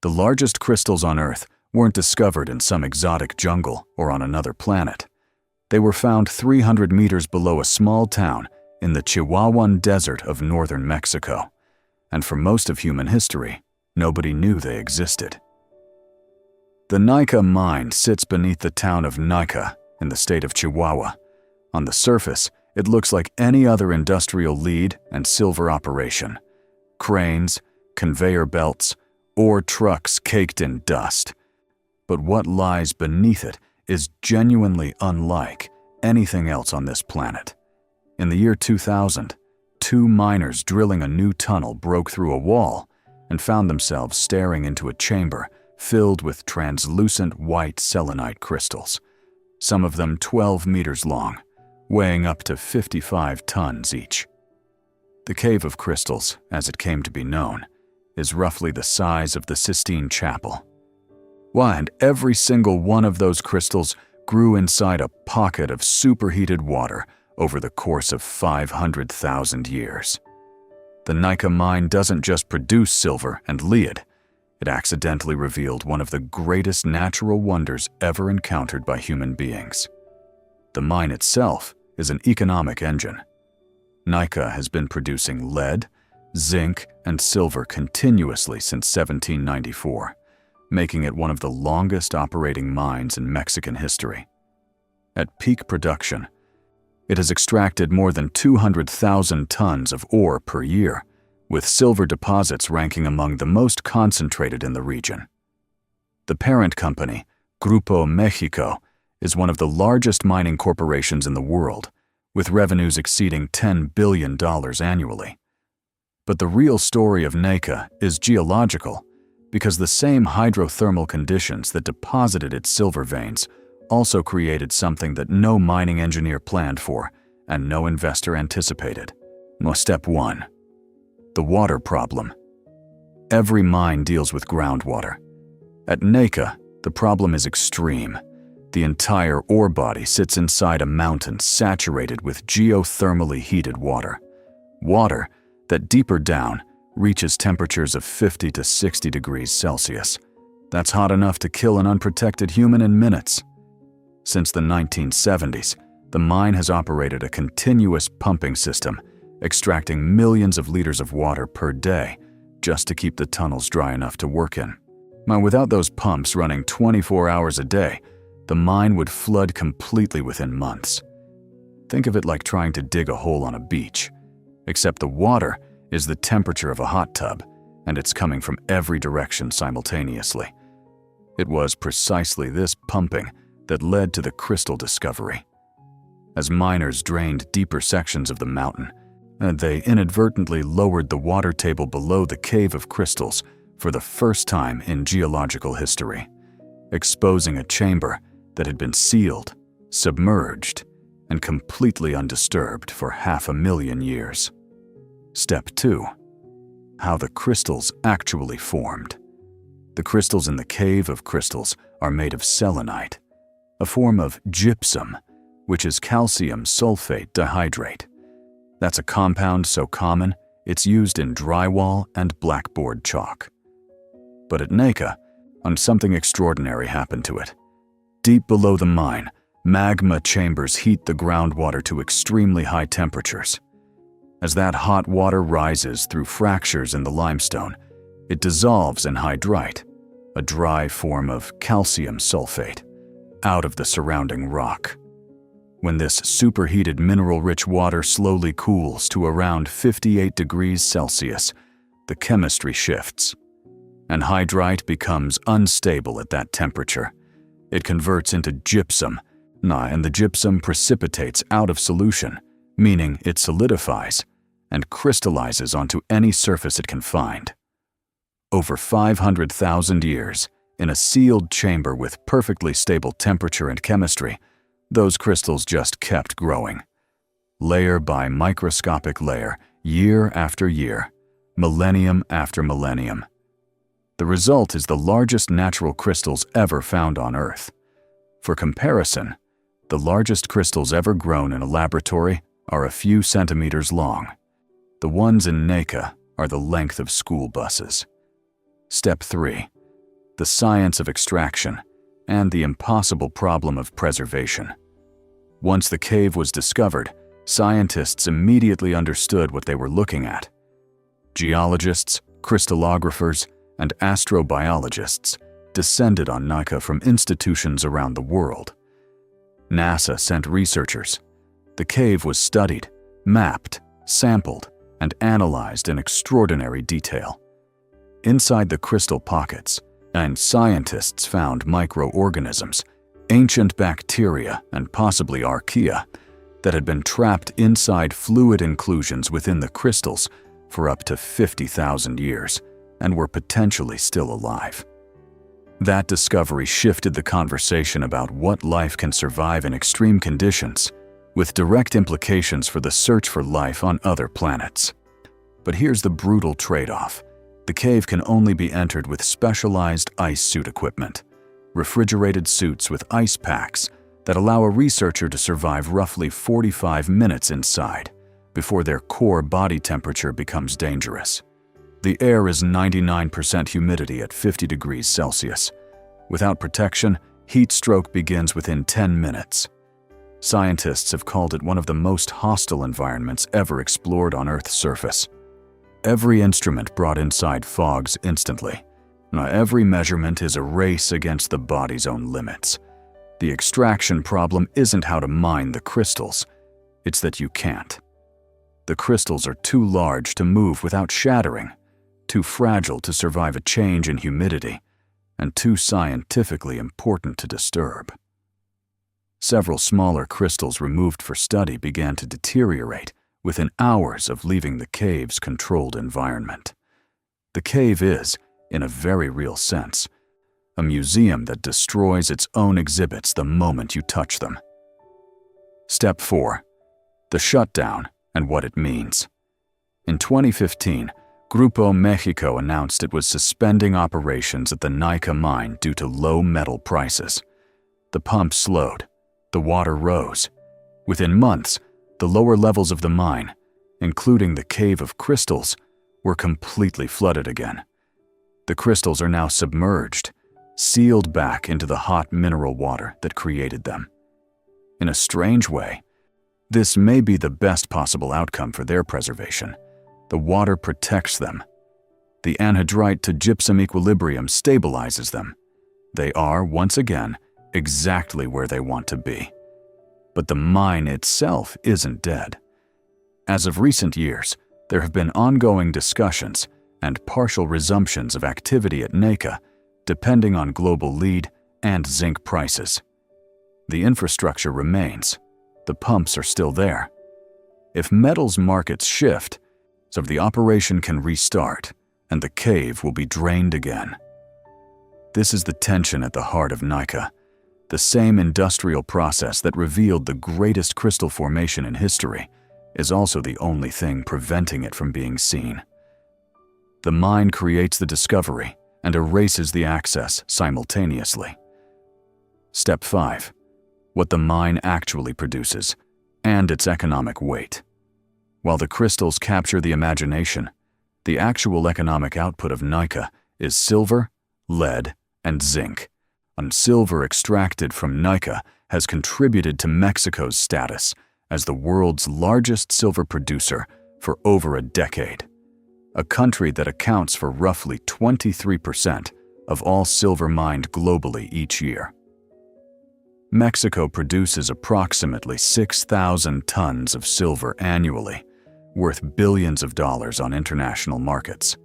The largest crystals on Earth weren't discovered in some exotic jungle or on another planet. They were found 300 meters below a small town in the Chihuahuan Desert of northern Mexico. And for most of human history, nobody knew they existed. The Naica Mine sits beneath the town of Naica in the state of Chihuahua. On the surface, it looks like any other industrial lead and silver operation. Cranes, conveyor belts, ore trucks caked in dust. But what lies beneath it is genuinely unlike anything else on this planet. In the year 2000, 2 miners drilling a new tunnel broke through a wall and found themselves staring into a chamber filled with translucent white selenite crystals, some of them 12 meters long, weighing up to 55 tons each. The Cave of Crystals, as it came to be known, is roughly the size of the Sistine Chapel. Why, and every single one of those crystals grew inside a pocket of superheated water over the course of 500,000 years. The Naica Mine doesn't just produce silver and lead. It accidentally revealed one of the greatest natural wonders ever encountered by human beings. The mine itself is an economic engine. Naica has been producing lead, zinc, and silver continuously since 1794, making it one of the longest operating mines in Mexican history. At peak production, it has extracted more than 200,000 tons of ore per year, with silver deposits ranking among the most concentrated in the region. The parent company, Grupo Mexico, is one of the largest mining corporations in the world, with revenues exceeding $10 billion annually. But the real story of Naica is geological, because the same hydrothermal conditions that deposited its silver veins also created something that no mining engineer planned for and no investor anticipated. Step 1. The water problem. Every mine deals with groundwater. At Naica, the problem is extreme. The entire ore body sits inside a mountain saturated with geothermally heated water. Water that deeper down reaches temperatures of 50 to 60 degrees Celsius. That's hot enough to kill an unprotected human in minutes. Since the 1970s, the mine has operated a continuous pumping system, extracting millions of liters of water per day just to keep the tunnels dry enough to work in. Now, without those pumps running 24 hours a day, the mine would flood completely within months. Think of it like trying to dig a hole on a beach, except the water is the temperature of a hot tub, and it's coming from every direction simultaneously. It was precisely this pumping that led to the crystal discovery. As miners drained deeper sections of the mountain, they inadvertently lowered the water table below the Cave of Crystals for the first time in geological history, exposing a chamber that had been sealed, submerged, and completely undisturbed for 500,000 years. Step 2. How the crystals actually formed. The crystals in the Cave of Crystals are made of selenite, a form of gypsum, which is calcium sulfate dihydrate. That's a compound so common, it's used in drywall and blackboard chalk. But at Naica, something extraordinary happened to it. Deep below the mine, magma chambers heat the groundwater to extremely high temperatures. As that hot water rises through fractures in the limestone, it dissolves in hydrite, a dry form of calcium sulfate, out of the surrounding rock. When this superheated mineral-rich water slowly cools to around 58 degrees Celsius, the chemistry shifts, and hydrite becomes unstable at that temperature. It converts into gypsum, and the gypsum precipitates out of solution, meaning it solidifies and crystallizes onto any surface it can find. Over 500,000 years, in a sealed chamber with perfectly stable temperature and chemistry, those crystals just kept growing. Layer by microscopic layer, year after year, millennium after millennium. The result is the largest natural crystals ever found on Earth. For comparison, the largest crystals ever grown in a laboratory are a few centimeters long. The ones in Naica are the length of school buses. Step 3. the science of extraction, and the impossible problem of preservation. Once the cave was discovered, scientists immediately understood what they were looking at. Geologists, crystallographers, and astrobiologists descended on Naica from institutions around the world. NASA sent researchers. The cave was studied, mapped, sampled, and analyzed in extraordinary detail. Inside the crystal pockets, and scientists found microorganisms, ancient bacteria, and possibly archaea that had been trapped inside fluid inclusions within the crystals for up to 50,000 years and were potentially still alive. That discovery shifted the conversation about what life can survive in extreme conditions, with direct implications for the search for life on other planets. But here's the brutal trade-off. The cave can only be entered with specialized ice suit equipment, refrigerated suits with ice packs that allow a researcher to survive roughly 45 minutes inside before their core body temperature becomes dangerous. The air is 99% humidity at 50 degrees Celsius. Without protection, heat stroke begins within 10 minutes. Scientists have called it one of the most hostile environments ever explored on Earth's surface. Every instrument brought inside fogs instantly. Now, every measurement is a race against the body's own limits. The extraction problem isn't how to mine the crystals, it's that you can't. The crystals are too large to move without shattering, too fragile to survive a change in humidity, and too scientifically important to disturb. Several smaller crystals removed for study began to deteriorate within hours of leaving the cave's controlled environment. The cave is, in a very real sense, a museum that destroys its own exhibits the moment you touch them. Step 4. The shutdown and what it means. In 2015, Grupo Mexico announced it was suspending operations at the Naica Mine due to low metal prices. The pump slowed. The water rose. Within months, the lower levels of the mine, including the Cave of Crystals, were completely flooded again. The crystals are now submerged, sealed back into the hot mineral water that created them. In a strange way, this may be the best possible outcome for their preservation. The water protects them. The anhydrite to gypsum equilibrium stabilizes them. They are, once again, exactly where they want to be. But the mine itself isn't dead. As of recent years, there have been ongoing discussions and partial resumptions of activity at Naica, depending on global lead and zinc prices. The infrastructure remains. The pumps are still there. If metals markets shift, so the operation can restart, and the cave will be drained again. This is the tension at the heart of Naica. The same industrial process that revealed the greatest crystal formation in history is also the only thing preventing it from being seen. The mine creates the discovery and erases the access simultaneously. Step 5. What the mine actually produces, and its economic weight. While the crystals capture the imagination, the actual economic output of Naica is silver, lead, and zinc. And silver extracted from Naica has contributed to Mexico's status as the world's largest silver producer for over a decade, a country that accounts for roughly 23% of all silver mined globally each year. Mexico produces approximately 6,000 tons of silver annually, worth billions of dollars on international markets.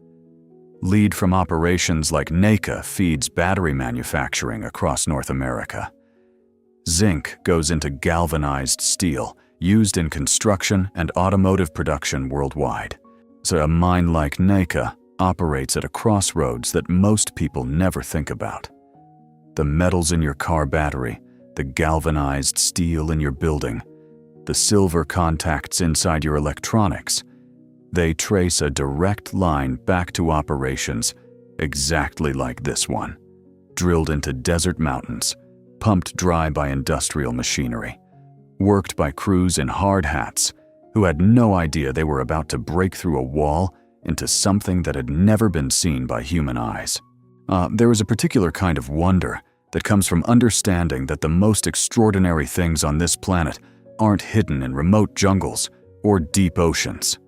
Lead from operations like Naica feeds battery manufacturing across North America. Zinc goes into galvanized steel used in construction and automotive production worldwide. So a mine like Naica operates at a crossroads that most people never think about. The metals in your car battery, the galvanized steel in your building, the silver contacts inside your electronics, they trace a direct line back to operations exactly like this one, drilled into desert mountains, pumped dry by industrial machinery, worked by crews in hard hats who had no idea they were about to break through a wall into something that had never been seen by human eyes. There is a particular kind of wonder that comes from understanding that the most extraordinary things on this planet aren't hidden in remote jungles or deep oceans.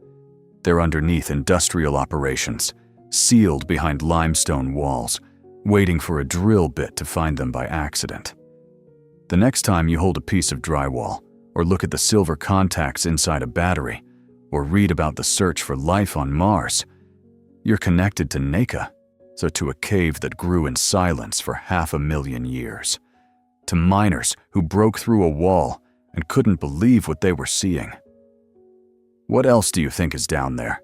They're underneath industrial operations, sealed behind limestone walls, waiting for a drill bit to find them by accident. The next time you hold a piece of drywall, or look at the silver contacts inside a battery, or read about the search for life on Mars, you're connected to Naica, so to a cave that grew in silence for 500,000 years, to miners who broke through a wall and couldn't believe what they were seeing. What else do you think is down there,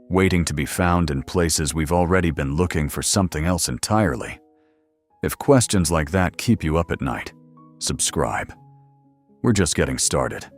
waiting to be found in places we've already been looking for something else entirely? If questions like that keep you up at night, subscribe. We're just getting started.